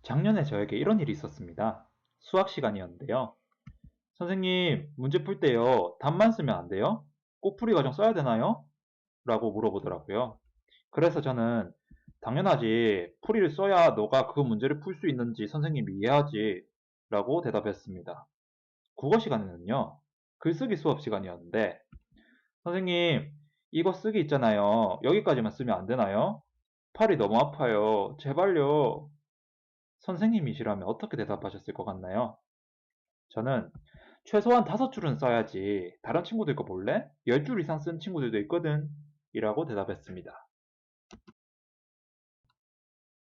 작년에 저에게 이런 일이 있었습니다. 수학 시간이었는데요. 선생님, 문제 풀 때요, 답만 쓰면 안 돼요? 꼭 풀이 과정 써야 되나요? 라고 물어보더라고요. 그래서 저는 당연하지. 풀이를 써야 너가 그 문제를 풀 수 있는지 선생님이 이해하지. 라고 대답했습니다. 국어 시간에는요, 글쓰기 수업 시간이었는데, 선생님, 이거 쓰기 있잖아요. 여기까지만 쓰면 안 되나요? 팔이 너무 아파요. 제발요. 선생님이시라면 어떻게 대답하셨을 것 같나요? 저는 최소한 5줄은 써야지. 다른 친구들 거 볼래? 10줄 이상 쓴 친구들도 있거든. 이라고 대답했습니다.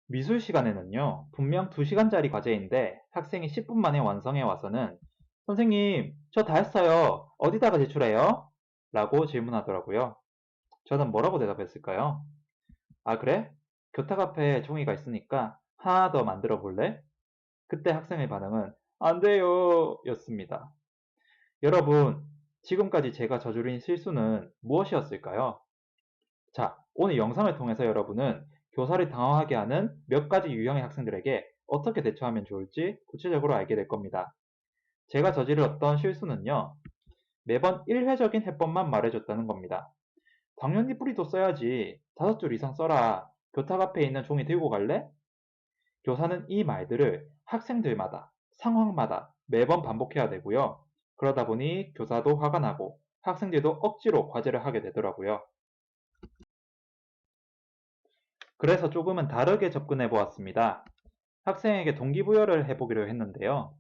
미술 시간에는요, 분명 2시간짜리 과제인데 학생이 10분 만에 완성해 와서는 선생님, 저 다 했어요. 어디다가 제출해요? 라고 질문하더라고요. 저는 뭐라고 대답했을까요? 아, 그래? 교탁 앞에 종이가 있으니까 하나 더 만들어 볼래? 그때 학생의 반응은 안 돼요 였습니다. 여러분, 지금까지 제가 저지른 실수는 무엇이었을까요? 자, 오늘 영상을 통해서 여러분은 교사를 당황하게 하는 몇 가지 유형의 학생들에게 어떻게 대처하면 좋을지 구체적으로 알게 될 겁니다. 제가 저질렀던 실수는요, 매번 일회적인 해법만 말해줬다는 겁니다. 당연히 뿌리도 써야지. 5줄 이상 써라. 교탁 앞에 있는 종이 들고 갈래? 교사는 이 말들을 학생들마다, 상황마다 매번 반복해야 되고요. 그러다 보니 교사도 화가 나고 학생들도 억지로 과제를 하게 되더라고요. 그래서 조금은 다르게 접근해 보았습니다. 학생에게 동기부여를 해보기로 했는데요.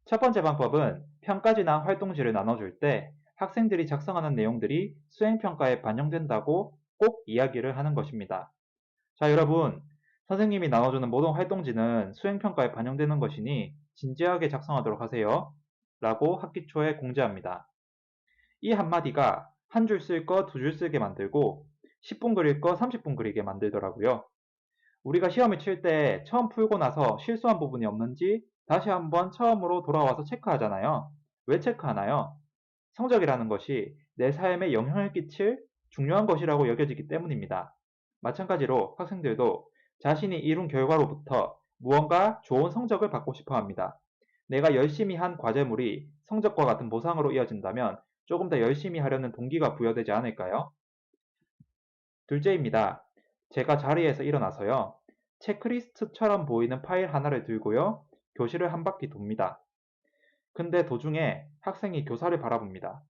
첫 번째 방법은 평가지나 활동지를 나눠줄 때 학생들이 작성하는 내용들이 수행평가에 반영된다고 꼭 이야기를 하는 것입니다. 자, 여러분. 선생님이 나눠주는 모든 활동지는 수행평가에 반영되는 것이니 진지하게 작성하도록 하세요. 라고 학기 초에 공지합니다. 이 한마디가 한 줄 쓸 거 2줄 쓰게 만들고 10분 그릴 거 30분 그리게 만들더라고요. 우리가 시험을 칠 때 처음 풀고 나서 실수한 부분이 없는지 다시 한번 처음으로 돌아와서 체크하잖아요. 왜 체크하나요? 성적이라는 것이 내 삶에 영향을 끼칠 중요한 것이라고 여겨지기 때문입니다. 마찬가지로 학생들도 자신이 이룬 결과로부터 무언가 좋은 성적을 받고 싶어 합니다. 내가 열심히 한 과제물이 성적과 같은 보상으로 이어진다면 조금 더 열심히 하려는 동기가 부여되지 않을까요? 둘째입니다. 제가 자리에서 일어나서요. 체크리스트처럼 보이는 파일 하나를 들고요. 교실을 한 바퀴 돕니다. 근데 도중에 학생이 교사를 바라봅니다.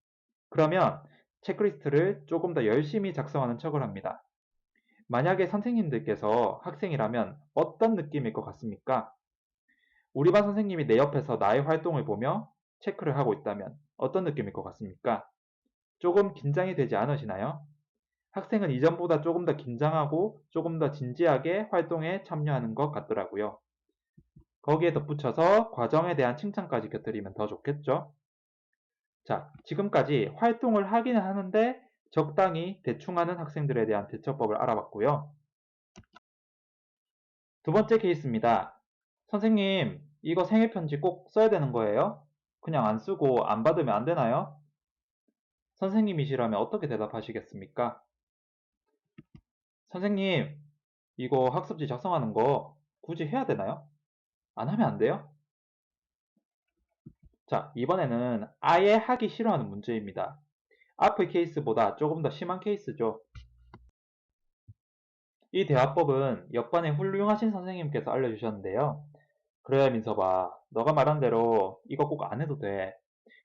그러면 체크리스트를 조금 더 열심히 작성하는 척을 합니다. 만약에 선생님들께서 학생이라면 어떤 느낌일 것 같습니까? 우리 반 선생님이 내 옆에서 나의 활동을 보며 체크를 하고 있다면 어떤 느낌일 것 같습니까? 조금 긴장이 되지 않으시나요? 학생은 이전보다 조금 더 긴장하고 조금 더 진지하게 활동에 참여하는 것 같더라고요. 거기에 덧붙여서 과정에 대한 칭찬까지 곁들이면 더 좋겠죠? 자, 지금까지 활동을 하기는 하는데 적당히 대충 하는 학생들에 대한 대처법을 알아봤고요. 두 번째 케이스입니다. 선생님, 이거 생일편지 꼭 써야 되는 거예요? 그냥 안 쓰고 안 받으면 안 되나요? 선생님이시라면 어떻게 대답하시겠습니까? 선생님, 이거 학습지 작성하는 거 굳이 해야 되나요? 안 하면 안 돼요? 자, 이번에는 아예 하기 싫어하는 문제입니다. 앞의 케이스보다 조금 더 심한 케이스죠. 이 대화법은 옆반에 훌륭하신 선생님께서 알려주셨는데요. 그래, 민서봐. 너가 말한 대로 이거 꼭 안 해도 돼.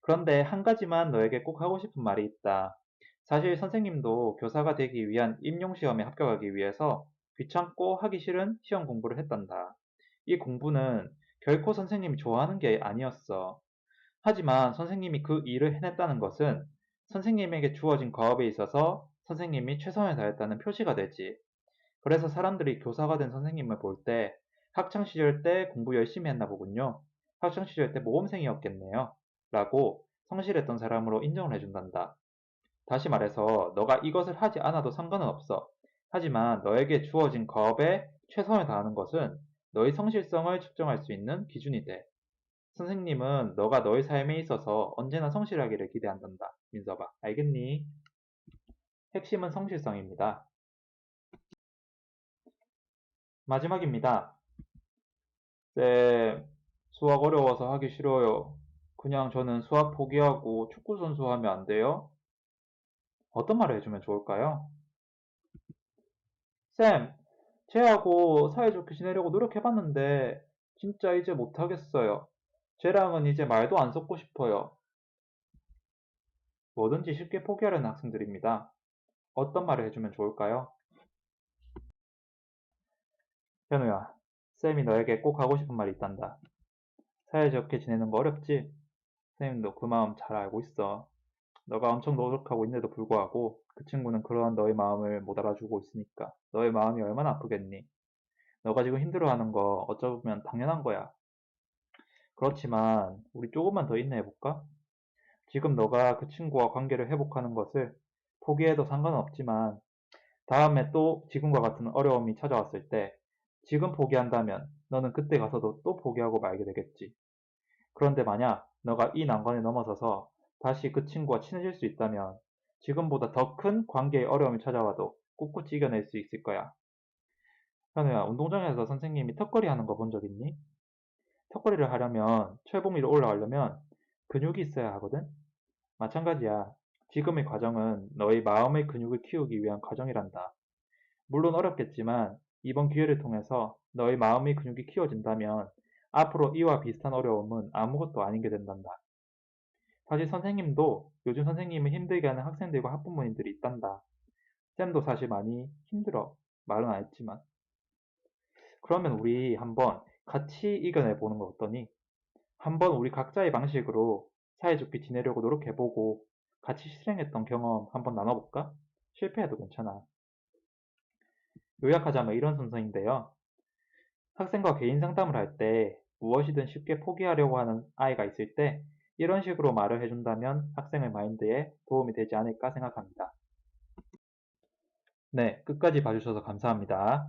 그런데 한 가지만 너에게 꼭 하고 싶은 말이 있다. 사실 선생님도 교사가 되기 위한 임용시험에 합격하기 위해서 귀찮고 하기 싫은 시험 공부를 했단다. 이 공부는 결코 선생님이 좋아하는 게 아니었어. 하지만 선생님이 그 일을 해냈다는 것은 선생님에게 주어진 과업에 있어서 선생님이 최선을 다했다는 표시가 되지. 그래서 사람들이 교사가 된 선생님을 볼 때 학창 시절 때 공부 열심히 했나 보군요. 학창 시절 때 모범생이었겠네요. 라고 성실했던 사람으로 인정을 해준단다. 다시 말해서 너가 이것을 하지 않아도 상관은 없어. 하지만 너에게 주어진 과업에 최선을 다하는 것은 너의 성실성을 측정할 수 있는 기준이 돼. 선생님은 너가 너의 삶에 있어서 언제나 성실하기를 기대한단다. 민서봐, 알겠니? 핵심은 성실성입니다. 마지막입니다. 쌤, 수학 어려워서 하기 싫어요. 그냥 저는 수학 포기하고 축구 선수 하면 안 돼요? 어떤 말을 해주면 좋을까요? 쌤, 쟤하고 사이좋게 지내려고 노력해봤는데 진짜 이제 못하겠어요. 쟤랑은 이제 말도 안 섞고 싶어요. 뭐든지 쉽게 포기하려는 학생들입니다. 어떤 말을 해주면 좋을까요? 현우야, 쌤이 너에게 꼭 하고 싶은 말이 있단다. 사이좋게 지내는 거 어렵지? 쌤도 그 마음 잘 알고 있어. 너가 엄청 노력하고 있는데도 불구하고 그 친구는 그러한 너의 마음을 못 알아주고 있으니까 너의 마음이 얼마나 아프겠니? 너가 지금 힘들어하는 거 어쩌면 당연한 거야. 그렇지만 우리 조금만 더 인내해볼까? 지금 너가 그 친구와 관계를 회복하는 것을 포기해도 상관은 없지만 다음에 또 지금과 같은 어려움이 찾아왔을 때 지금 포기한다면 너는 그때 가서도 또 포기하고 말게 되겠지. 그런데 만약 너가 이 난관을 넘어서서 다시 그 친구와 친해질 수 있다면 지금보다 더 큰 관계의 어려움이 찾아와도 꿋꿋이 이겨낼 수 있을 거야. 현우야, 운동장에서 선생님이 턱걸이 하는 거 본 적 있니? 턱걸이를 하려면 철봉 위로 올라가려면 근육이 있어야 하거든? 마찬가지야. 지금의 과정은 너의 마음의 근육을 키우기 위한 과정이란다. 물론 어렵겠지만 이번 기회를 통해서 너의 마음의 근육이 키워진다면 앞으로 이와 비슷한 어려움은 아무것도 아닌 게 된단다. 사실 선생님도 요즘 선생님을 힘들게 하는 학생들과 학부모님들이 있단다. 쌤도 사실 많이 힘들어. 말은 안 했지만. 그러면 우리 한번 같이 이겨내 보는 거 어떠니? 한번 우리 각자의 방식으로 사이좋게 지내려고 노력해보고 같이 실행했던 경험 한번 나눠볼까? 실패해도 괜찮아. 요약하자면 이런 순서인데요. 학생과 개인 상담을 할 때 무엇이든 쉽게 포기하려고 하는 아이가 있을 때 이런 식으로 말을 해준다면 학생의 마인드에 도움이 되지 않을까 생각합니다. 네, 끝까지 봐주셔서 감사합니다.